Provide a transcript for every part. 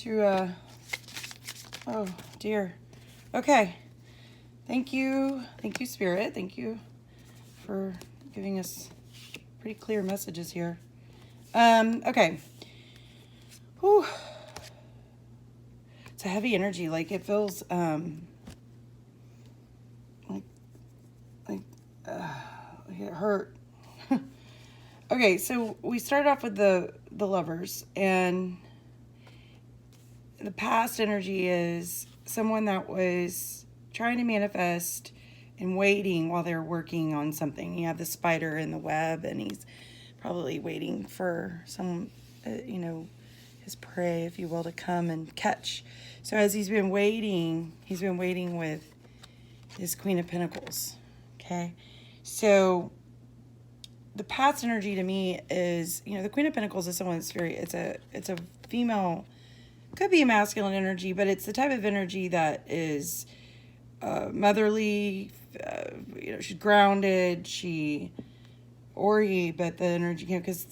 to, oh dear. Okay. Thank you, Spirit. Thank you for giving us pretty clear messages here. Okay. Whew. It's a heavy energy. Like it feels, it hurt. Okay, so we started off with the Lovers, and the past energy is someone that was trying to manifest and waiting while they're working on something. You have the spider in the web, and he's probably waiting for some, his prey, if you will, to come and catch. So as he's been waiting with his Queen of Pentacles. Okay, so the past energy to me is, the Queen of Pentacles is someone that's it's a female, could be a masculine energy, but it's the type of energy that is motherly, she's grounded, but the energy, because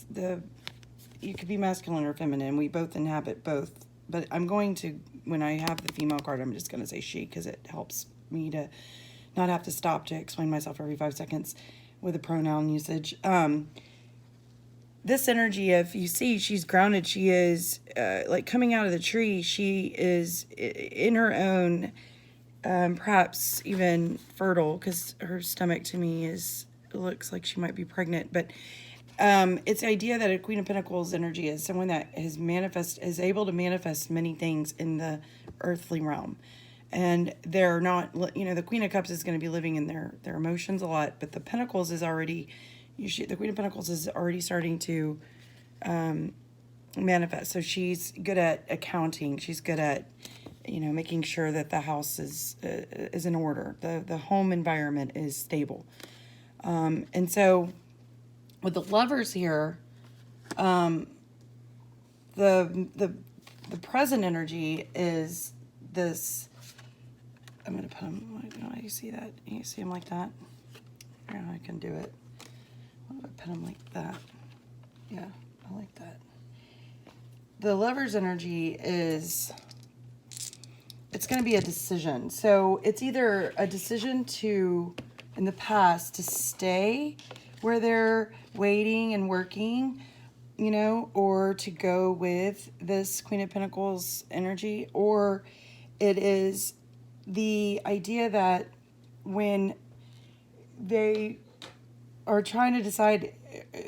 you could be masculine or feminine. We both inhabit both, but I'm going to, when I have the female card, I'm just going to say she, because it helps me to not have to stop to explain myself every 5 seconds with a pronoun usage. This energy, if you see, she's grounded. She is like coming out of the tree. She is in her own, perhaps even fertile, because her stomach to me looks like she might be pregnant. But it's the idea that a Queen of Pentacles energy is someone that is able to manifest many things in the earthly realm. And they're not, the Queen of Cups is going to be living in their emotions a lot, but the Pentacles is already, the Queen of Pentacles is already starting to manifest. So she's good at accounting. She's good at, making sure that the house is in order. The home environment is stable. And so with the Lovers here, the present energy is this. I'm going to put him, you see that? You see him like that? Yeah, I can do it. What if I put him like that? Yeah, I like that. The Lover's energy is, it's going to be a decision. So it's either a decision in the past, to stay where they're waiting and working, or to go with this Queen of Pentacles energy, or it is the idea that when they are trying to decide,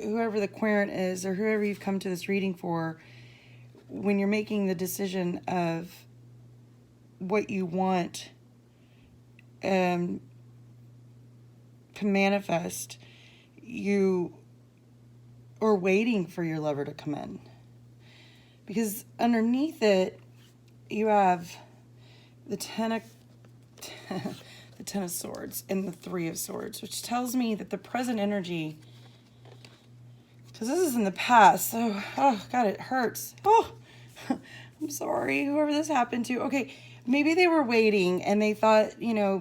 whoever the querent is or whoever you've come to this reading for, when you're making the decision of what you want to manifest, you are waiting for your lover to come in. Because underneath it, you have the Ten of Swords and the Three of Swords, which tells me that the present energy, because this is in the past, so, oh God, it hurts. Oh, I'm sorry, whoever this happened to. Okay, maybe they were waiting, and they thought,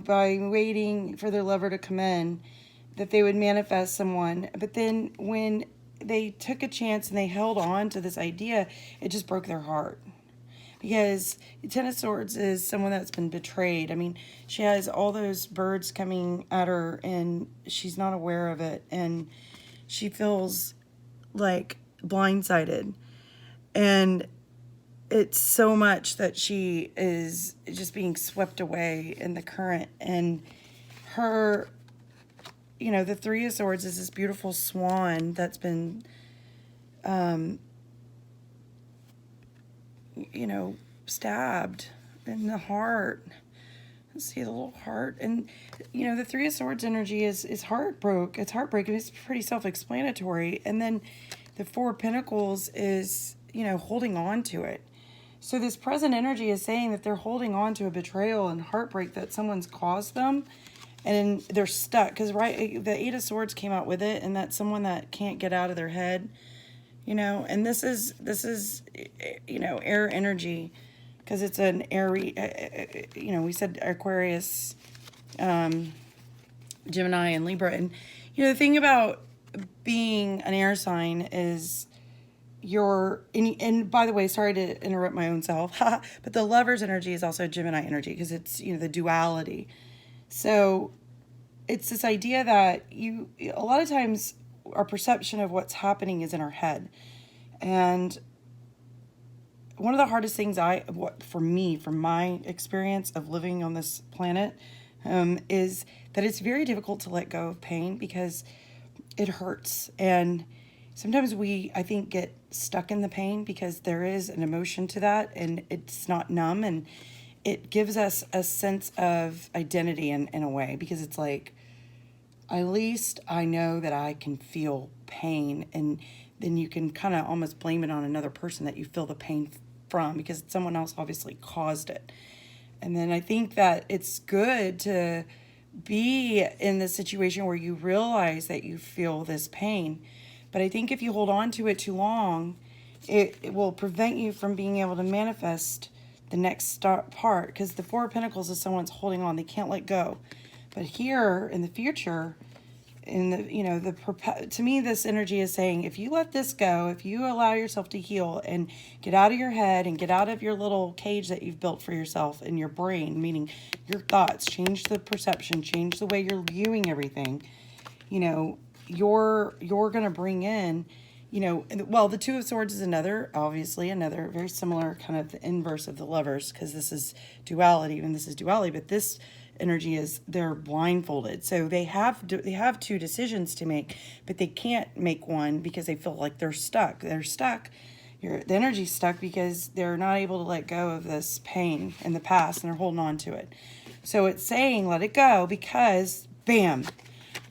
by waiting for their lover to come in, that they would manifest someone. But then when they took a chance and they held on to this idea, it just broke their heart. Because the Ten of Swords is someone that's been betrayed. I mean, she has all those birds coming at her, and she's not aware of it. And she feels like blindsided. And it's so much that she is just being swept away in the current. And her, the Three of Swords is this beautiful swan that's been stabbed in the heart. See the little heart. And, the Three of Swords energy is heartbroken. It's heartbreaking. It's pretty self-explanatory. And then the Four of Pentacles is, holding on to it. So this present energy is saying that they're holding on to a betrayal and heartbreak that someone's caused them. And they're stuck. Because, the Eight of Swords came out with it. And that's someone that can't get out of their head. And this is air energy, because it's an airy, we said Aquarius, Gemini, and Libra. And, the thing about being an air sign is and by the way, sorry to interrupt my own self, but the Lover's energy is also Gemini energy because it's, the duality. So it's this idea that a lot of times our perception of what's happening is in our head. And one of the hardest things for me, from my experience of living on this planet, is that it's very difficult to let go of pain because it hurts. And sometimes I think, get stuck in the pain because there is an emotion to that and it's not numb. And it gives us a sense of identity in a way, because it's like, at least I know that I can feel pain. And then you can kind of almost blame it on another person that you feel the pain from, because someone else obviously caused it. And then I think that it's good to be in this situation where you realize that you feel this pain. But I think if you hold on to it too long, it will prevent you from being able to manifest the next part, because the Four of Pentacles is someone's holding on. They can't let go. But here in the future, to me, this energy is saying, if you let this go, if you allow yourself to heal and get out of your head and get out of your little cage that you've built for yourself in your brain, meaning your thoughts, change the perception, change the way you're viewing everything, you're going to bring in, well, the Two of Swords is obviously another very similar kind of the inverse of the Lovers, because this is duality and this is duality, but this energy is they're blindfolded. So they have two decisions to make, but they can't make one because they feel like they're stuck. The energy's stuck because they're not able to let go of this pain in the past and they're holding on to it. So it's saying, let it go, because bam,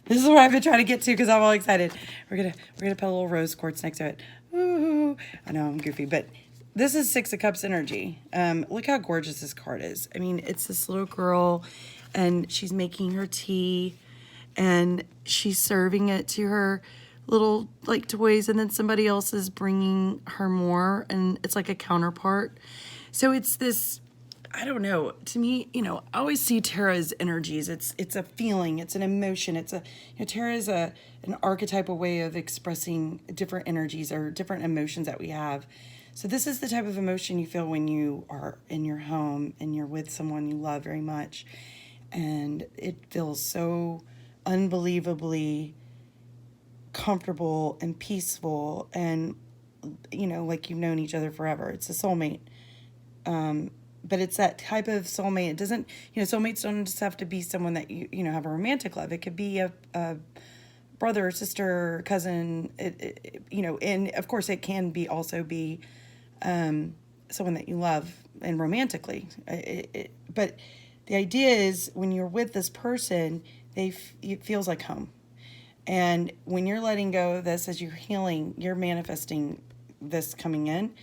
this is what I've been trying to get to because I'm all excited. We're gonna put a little rose quartz next to it. Ooh, I know I'm goofy, but this is Six of Cups energy. Look how gorgeous this card is. I mean, it's this little girl, and she's making her tea, and she's serving it to her little like toys, and then somebody else is bringing her more, and it's like a counterpart. So it's this, I don't know, to me, I always see tarot as energies. It's a feeling, it's an emotion, tarot is an archetypal way of expressing different energies or different emotions that we have. So this is the type of emotion you feel when you are in your home and you're with someone you love very much. And it feels so unbelievably comfortable and peaceful and, like you've known each other forever. It's a soulmate. But it's that type of soulmate. It doesn't, soulmates don't just have to be someone that you have a romantic love. It could be a brother, sister, cousin, and of course it can be also be someone that you love and romantically. But the idea is when you're with this person, it feels like home. And when you're letting go of this, as you're healing, you're manifesting this coming in.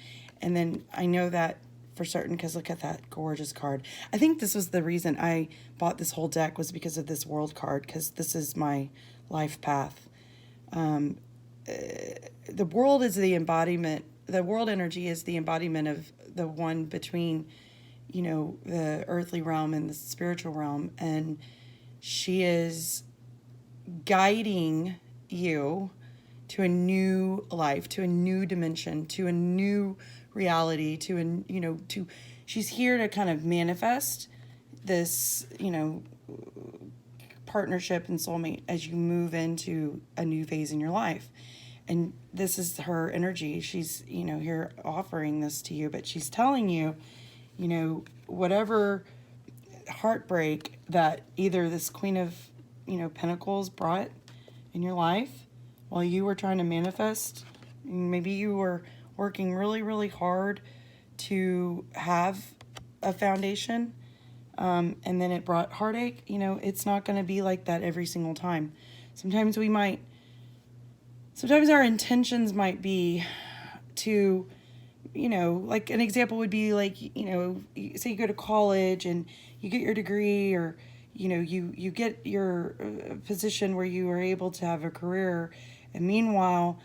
And then I know that for certain, because look at that gorgeous card. I think this was the reason I bought this whole deck, was because of this World card, because this is my life path. The world is the embodiment. The world energy is the embodiment of the one between, the earthly realm and the spiritual realm. And she is guiding you to a new life, to a new dimension, to a new reality, she's here to kind of manifest this, partnership and soulmate as you move into a new phase in your life. And this is her energy. She's, here offering this to you, but she's telling you, whatever heartbreak that either this Queen of, Pentacles brought in your life while you were trying to manifest, maybe you were working really, really hard to have a foundation, and then it brought heartache. It's not going to be like that every single time. Sometimes our intentions might be to, like an example would be like, say you go to college and you get your degree, or, you get your position where you are able to have a career. And meanwhile,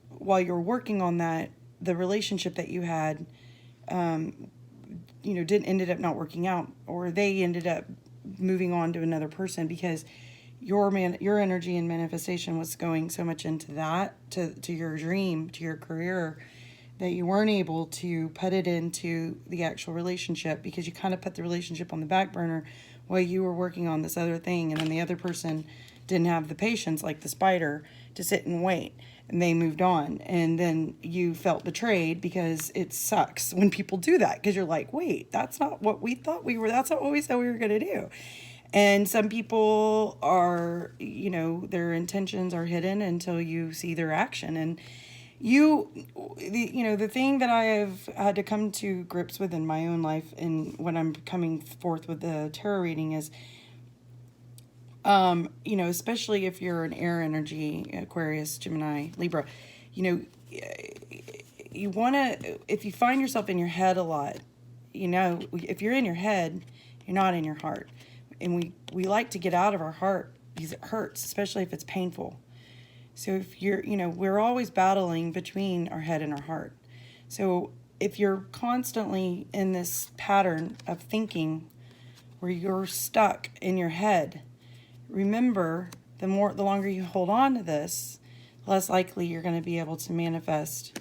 while you're working on that, the relationship that you had, ended up not working out, or they ended up moving on to another person because your energy and manifestation was going so much into that, to your dream, to your career, that you weren't able to put it into the actual relationship because you kind of put the relationship on the back burner while you were working on this other thing, and then the other person didn't have the patience, like the spider, to sit and wait, and they moved on, and then you felt betrayed because it sucks when people do that, because you're like, wait, that's not what we thought we were, that's not what we said we were going to do. And some people are, you know, their intentions are hidden until you see their action. And the thing that I have had to come to grips with in my own life, and when I'm coming forth with the tarot reading, is, especially if you're an air energy, Aquarius, Gemini, Libra, you want to, if you find yourself in your head a lot, if you're in your head, you're not in your heart. And we like to get out of our heart because it hurts, especially if it's painful. So if you're, we're always battling between our head and our heart. So if you're constantly in this pattern of thinking where you're stuck in your head, remember, the longer you hold on to this, the less likely you're going to be able to manifest,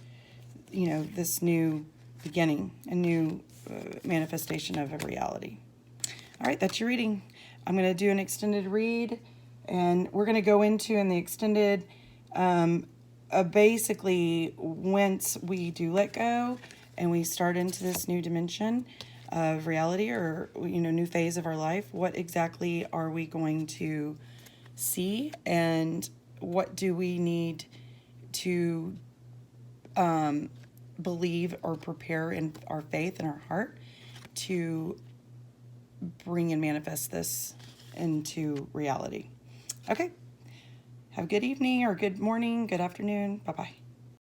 this new beginning, a new manifestation of a reality. All right, that's your reading. I'm going to do an extended read, and we're going to go into, in the extended, basically, once we do let go and we start into this new dimension of reality, or, new phase of our life, what exactly are we going to see, and what do we need to believe or prepare in our faith and our heart to bring and manifest this into reality. Okay. Have a good evening, or good morning, good afternoon. Bye-bye.